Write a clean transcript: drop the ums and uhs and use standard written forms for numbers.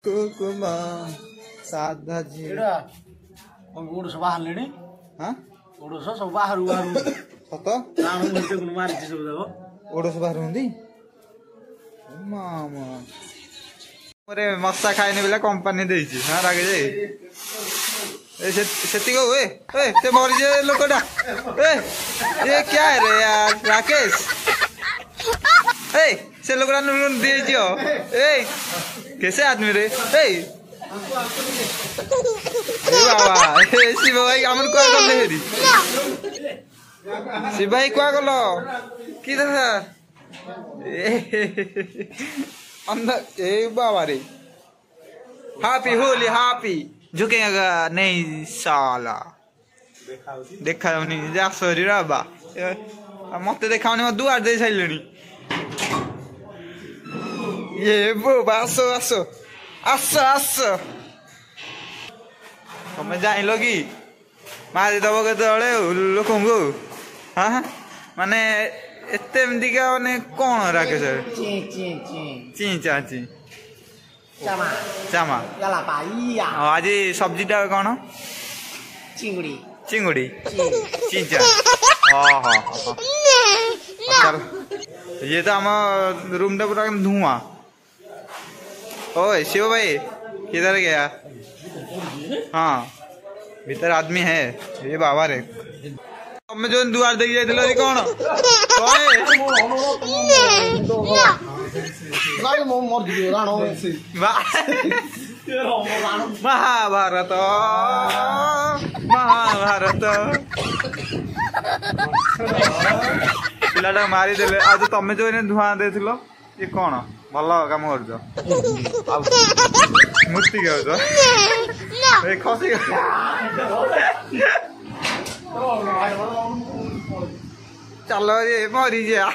कुकुमा साधा जी ओडस बाहर लेनी हां ओडस सब बाहर बाहर सत राणो नते गुन मारि छ सब जाको ओडस बाहर हुंदी मामा मोरे मस्सा खाइने बेला कंपनी देई छी हां रागे जे ए सेती को ए ते मर जे लोकडा ए ये क्या है रे यार राकेश ए से लोकडा न दे जियो ए कैसे आदमी रे ए बाबा शिव भाई हमर को गले हेरी शिव भाई को गलो की दादा अंदर ए बाबा रे हैप्पी होली हैप्पी झुकेगा नहीं साला देखा नहीं जा सरी बाबा मत देखाने में दुआर दे साइलनी ये बाबा आसो आसो आसो आसो तुम जाइल कि मारी दब के लोक हाँ माने एते एमतिका माने कौन राकेश ची चाची चामा आज सब्जीटा कौन चिंगुड़ी चिंगुड़ी चिंचा ये तो आम रूम टा पूरा धुआं ओए शिव भाई किधर गया हाँ भीतर आदमी है ये बाबा रे तुम जो दुआर देख जाइए कौन महाभारत महाभारत पिलाटा मारी देले आज तुम जो धुआं दे ये कौन भल कम कर मूर्ति खसी चलो ये मरी जा